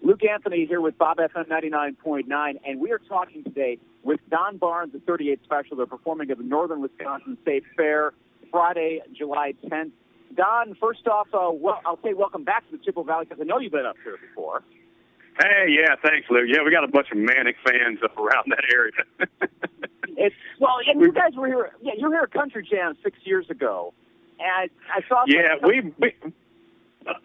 Luke Anthony here with Bob FM 99.9, and we are talking today with Don Barnes, the 38 Special. They're performing at the Northern Wisconsin State Fair Friday, July 10th. Don, first off, I'll say welcome back to the Chippewa Valley because I know you've been up here before. Hey, yeah, thanks, Luke. Yeah, we got a bunch of Manic fans up around that area. And you guys were here. Yeah, you were here at Country Jam 6 years ago, and I saw. Yeah,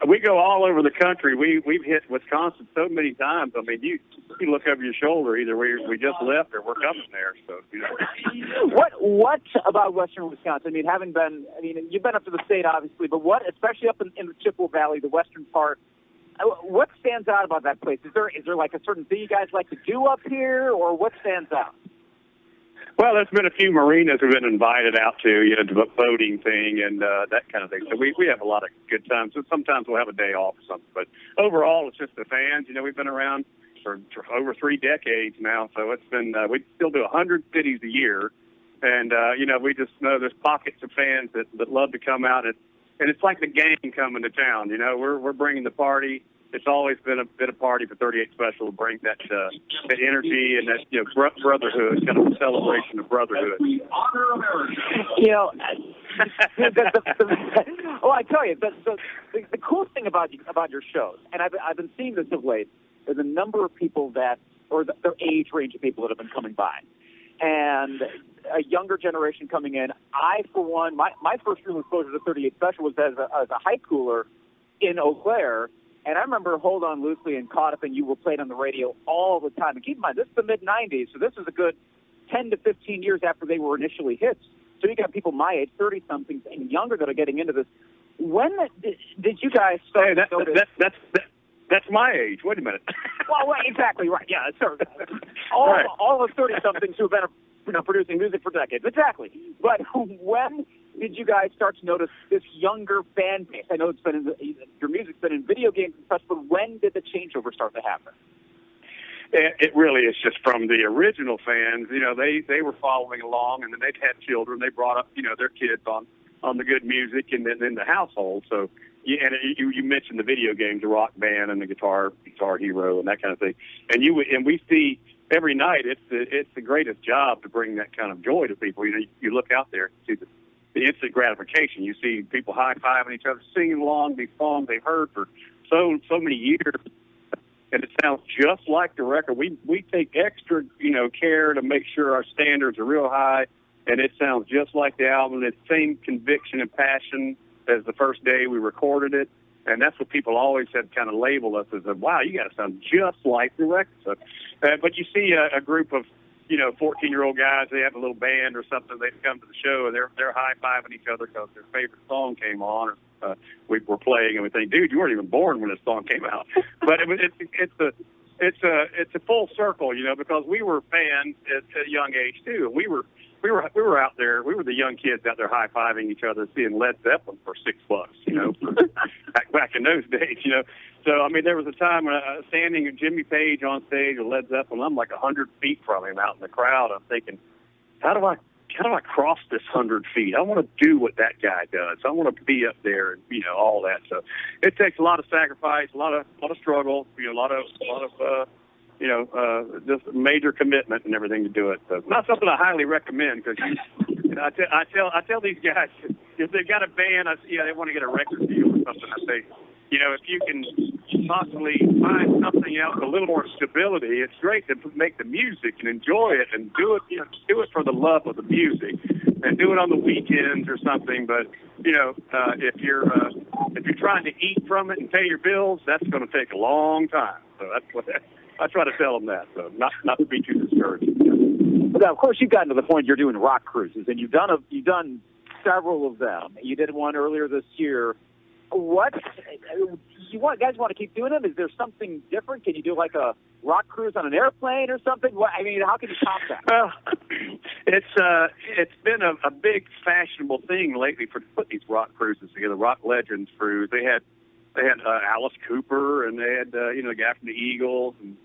we go all over the country. We've hit Wisconsin so many times. I mean, you look over your shoulder. Either we just left or we're coming there. So you know. What about Western Wisconsin? I mean, you've been up to the state obviously, but what, especially up in the Chippewa Valley, the western part, what stands out about that place? Is there like a certain thing you guys like to do up here, or what stands out? Well, there's been a few marinas we've been invited out to, to the boating thing and that kind of thing. So we have a lot of good times. So sometimes we'll have a day off or something. But overall, it's just the fans. We've been around for over 3 decades now. So it's been we still do 100 cities a year. And, we just know there's pockets of fans that love to come out. And it's like the gang coming to town. We're bringing the party. It's always been a party for 38 Special to bring that energy and that brotherhood, kind of a celebration of brotherhood. I tell you, the cool thing about your shows, and I've been seeing this of late, is the number of people the age range of people that have been coming by, and a younger generation coming in. I, for one, my first real exposure to 38 Special was as a high cooler in Eau Claire. And I remember Hold On Loosely and Caught Up, and you were played on the radio all the time. And keep in mind, this is the mid-'90s, so this is a good 10 to 15 years after they were initially hits. So you got people my age, 30-somethings, and younger that are getting into this. When did you guys start? Hey, that's my age. Wait a minute. Well, exactly right. Yeah, sir. All of 30-somethings who have been producing music for decades. Exactly. But when did you guys start to notice this younger fan base? I know it's been your music's been in video games and such, but when did the changeover start to happen? It really is just from the original fans. They were following along, and then they'd had children. They brought up, their kids on the good music and then in the household. So, you mentioned the video games, the Rock Band and the Guitar Hero and that kind of thing. And we see every night it's the greatest job to bring that kind of joy to people. You look out there and see the instant gratification. You see people high-fiving each other, singing along these songs they've heard for so many years, and it sounds just like the record. We take extra, care to make sure our standards are real high, and it sounds just like the album. It's the same conviction and passion as the first day we recorded it, and that's what people always have kind of labeled us as, wow, you got to sound just like the record. So, but you see a group of 14-year-old guys, they have a little band or something, they come to the show and they're high-fiving each other because their favorite song came on. We were playing and we think, dude, you weren't even born when this song came out. But it's a full circle, because we were fans at a young age too. And we were out there, we were the young kids out there high-fiving each other, seeing Led Zeppelin for $6, back in those days, So, there was a time when I was standing with Jimmy Page on stage with Led Zeppelin. I'm like 100 feet from him out in the crowd. I'm thinking, how do I cross this 100 feet? I want to do what that guy does. I want to be up there and, all that. So it takes a lot of sacrifice, a lot of struggle, a lot of just major commitment and everything to do it. So not something I highly recommend because I tell these guys if they've got a band, they want to get a record deal or something. I say, if you can possibly find something else, a little more stability, it's great to make the music and enjoy it and do it, do it for the love of the music and do it on the weekends or something. But, if you're trying to eat from it and pay your bills, that's going to take a long time. So that's what I try to tell them that. So not to be too discouraged. But now, of course, you've gotten to the point you're doing rock cruises, and you've done several of them. You did one earlier this year. What guys want to keep doing them? Is there something different? Can you do like a rock cruise on an airplane or something? How can you top that? Well, it's been a big fashionable thing lately to put these rock cruises together. Rock Legends cruise. They had Alice Cooper, and they had the guy from the Eagles, and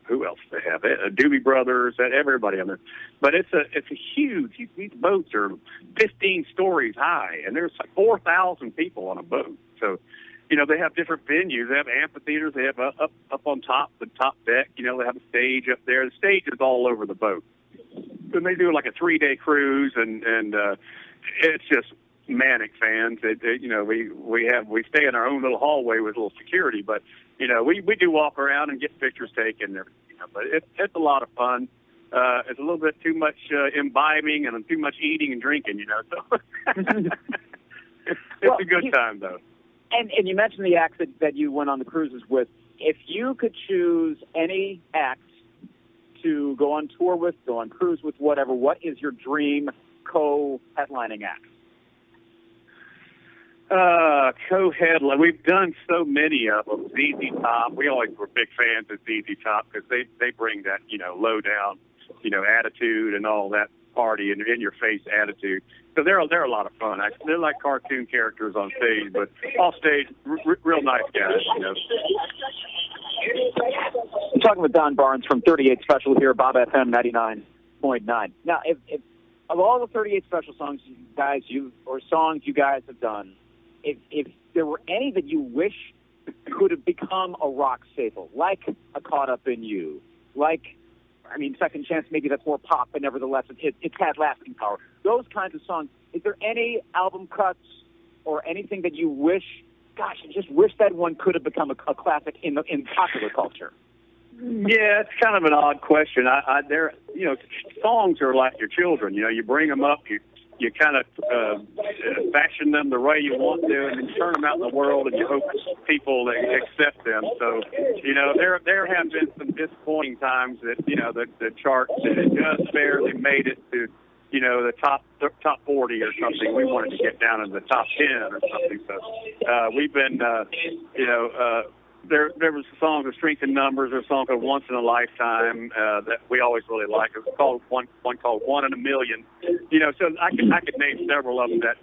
who else did they have? Doobie Brothers, everybody on there. But it's a huge. These boats are 15 stories high, and there's like 4,000 people on a boat. So they have different venues. They have amphitheaters. They have up on top, the top deck. They have a stage up there. The stage is all over the boat. And they do like a 3-day cruise, and it's just manic, fans. We stay in our own little hallway with a little security, but we do walk around and get pictures taken and everything. But it's a lot of fun. It's a little bit too much imbibing and too much eating and drinking, So it's a good time, though. And you mentioned the acts that you went on the cruises with. If you could choose any act to go on tour with, go on cruise with, whatever, what is your dream co-headlining act? Co-headline. We've done so many of them. ZZ Top. We always were big fans of ZZ Top because they bring that, low down, attitude and all that party and in your face attitude. So they're a lot of fun. Actually, they're like cartoon characters on stage, but off stage, real nice guys. I'm talking with Don Barnes from 38 Special here, Bob FM 99.9. Now, if of all the 38 Special songs you guys have done, if there were any that you wish could have become a rock staple, like a Caught Up in You, like, Second Chance, maybe that's more pop, but nevertheless, it's had lasting power. Those kinds of songs. Is there any album cuts or anything that you wish, I just wish that one could have become a classic in popular culture? Yeah, it's kind of an odd question. Songs are like your children. You bring them up, you kind of fashion them the way you want to, and then you turn them out in the world, and you hope people accept them. So, there have been some disappointing times that the charts just barely made it to the top 40 or something. We wanted to get down in the top 10 or something. So we've been there was a song of Strength in Numbers, or a song called Once in a Lifetime that we always really like. It was called one called One in a Million. So I could name several of them that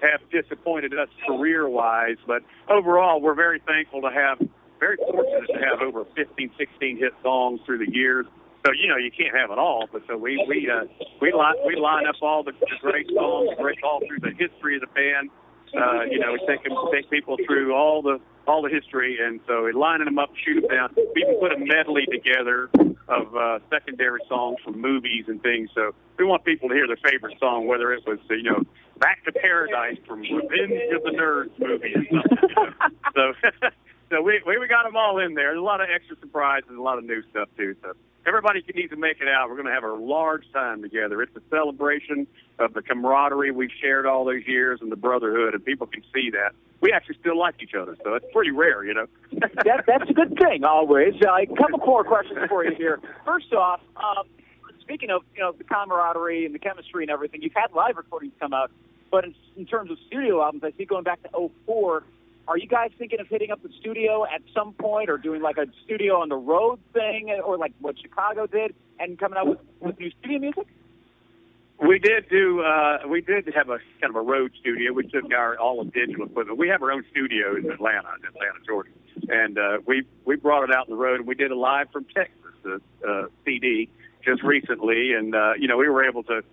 have disappointed us career-wise, but overall we're very thankful to have, very fortunate to have over 15, 16 hit songs through the years. So you can't have it all, but so we line up all the great songs, all through the history of the band. We take people through all the history, and so we're lining them up, shoot them down. We even put a medley together of secondary songs from movies and things. So we want people to hear their favorite song, whether it was Back to Paradise from Revenge of the Nerds movie or something. So we got them all in there. There's a lot of extra surprises, a lot of new stuff too. So everybody needs to make it out. We're going to have a large time together. It's a celebration of the camaraderie we've shared all those years and the brotherhood, and people can see that. We actually still like each other, so it's pretty rare, That's a good thing, always. A couple more questions for you here. First off, speaking of the camaraderie and the chemistry and everything, you've had live recordings come out, but in terms of studio albums, I see going back to 2004, are you guys thinking of hitting up the studio at some point, or doing like a studio on the road thing, or like what Chicago did, and coming out with new studio music? We did have a kind of a road studio. We took all of digital equipment. We have our own studio in Atlanta, Georgia, and we brought it out on the road, and we did a live from Texas CD just recently, and we were able to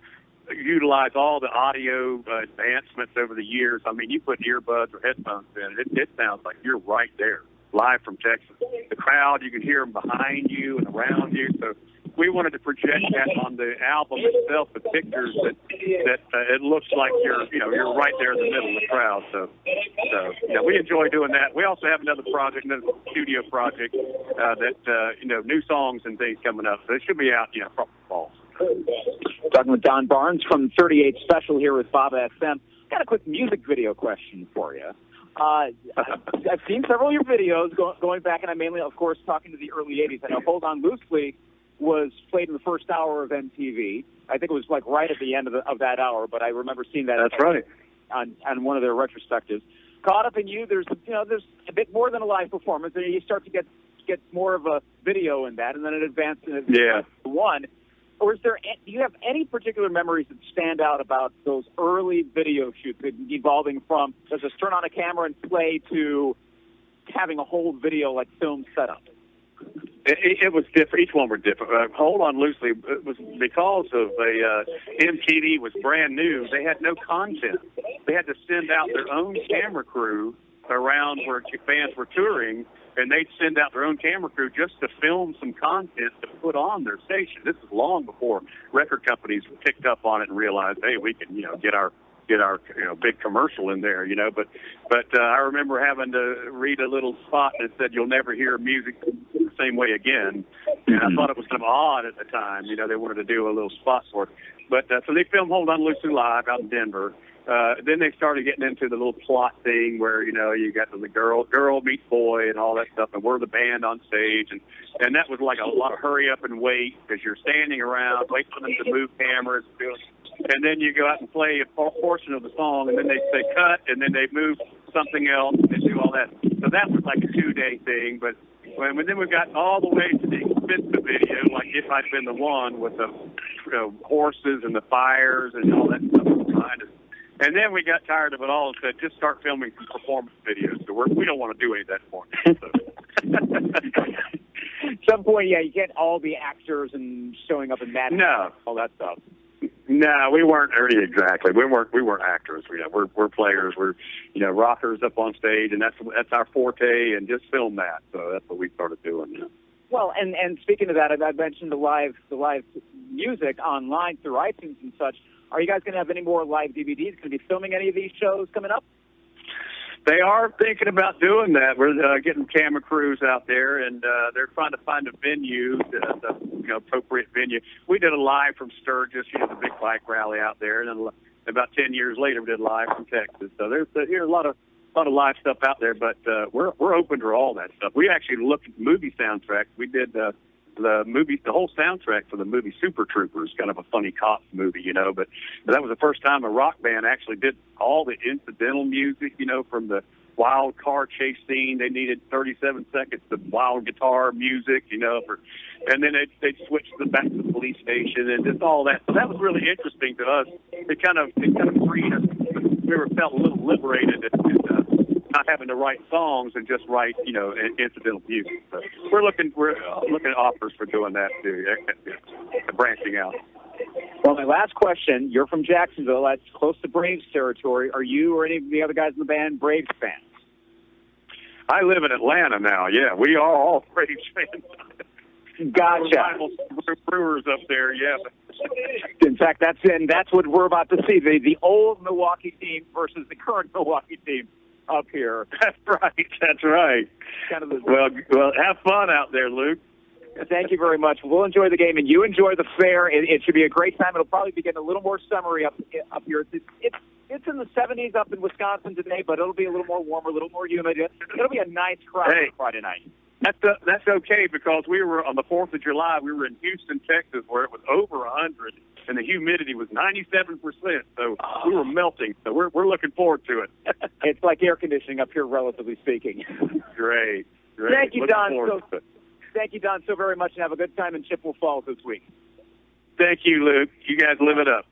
utilize all the audio advancements over the years. You put earbuds or headphones in, it sounds like you're right there, live from Texas. The crowd, you can hear them behind you and around you. So we wanted to project that on the album itself, the pictures that it looks like you're right there in the middle of the crowd. So we enjoy doing that. We also have another studio project that new songs and things coming up. So it should be out, probably fall. Talking with Don Barnes from 38 Special here with Bob FM. Got a quick music video question for you. I've seen several of your videos going back, and I'm mainly, of course, talking to the early 80s. I know Hold On Loosely was played in the first hour of MTV. I think it was like right at the end of that hour, but I remember seeing that. That's right. On one of their retrospectives. Caught Up in You, there's a bit more than a live performance, and you start to get more of a video in that, and then it advances to one. Or do you have any particular memories that stand out about those early video shoots, evolving from just turn on a camera and play to having a whole video like film setup? It was different. Each one were different. Hold On Loosely, it was because of MTV was brand new. They had no content. They had to send out their own camera crew around where bands were touring, and they'd send out their own camera crew just to film some content to put on their station. This is long before record companies picked up on it and realized, hey, we can, get our big commercial in there, But I remember having to read a little spot that said, "You'll never hear music the same way again." And I thought it was kind of odd at the time. They wanted to do a little spot for it. But so they filmed Hold On Loosely Live out in Denver. Then they started getting into the little plot thing where, you got the girl meets boy and all that stuff, and we're the band on stage. And that was like a lot of hurry up and wait, because you're standing around, wait for them to move cameras, and then you go out and play a portion of the song, and then they say cut, and then they move something else, and do all that. So that was like a 2-day thing. But then we got all the way to the expensive video, like If I'd Been the One, with the horses and the fires and all that stuff behind us. And then we got tired of it all and said, just start filming some performance videos. So we don't want to do any of that for you. So. At some point, you can't all be actors and showing up in Mad all that stuff. No, we weren't exactly. We weren't actors. We're players. We're rockers up on stage, and that's our forte. And just film that. So that's what we started doing. Well, and speaking of that, I mentioned the live music online through iTunes and such. Are you guys going to have any more live DVDs? Going to be filming any of these shows coming up? They are thinking about doing that. We're getting camera crews out there, and they're trying to find a venue, the appropriate venue. We did a live from Sturgis, the big bike rally out there, and then about 10 years later, we did live from Texas. So there's a lot of live stuff out there, but we're open to all that stuff. We actually looked at movie soundtracks. We did the whole soundtrack for the movie Super Troopers, kind of a funny cops movie, but that was the first time a rock band actually did all the incidental music, from the wild car chase scene. They needed 37 seconds of wild guitar music, and then they'd switch back to the police station and just all that. So that was really interesting to us. It kind of freed us. We felt a little liberated not having to write songs and just write, incidental music. So we're looking at offers for doing that too, branching out. Well, my last question, you're from Jacksonville. That's close to Braves territory. Are you or any of the other guys in the band Braves fans? I live in Atlanta now. Yeah, we are all Braves fans. Gotcha. Brewers up there, yeah. In fact, that's what we're about to see, the old Milwaukee team versus the current Milwaukee team up here. That's right. Kind of well, have fun out there, Luke. Thank you very much. We'll enjoy the game, and you enjoy the fair. It should be a great time. It'll probably be getting a little more summery up here. It's in the 70s up in Wisconsin today, but it'll be a little more warmer, a little more humid. It'll be a nice crowd on Friday night. That's okay, because we were on the 4th of July. We were in Houston, Texas, where it was over 100, and the humidity was 97%. So we were melting. So we're looking forward to it. It's like air conditioning up here, relatively speaking. Great. Thank you, Don. Thank you, Don, so very much, and have a good time in Chippewa Falls this week. Thank you, Luke. You guys live it up.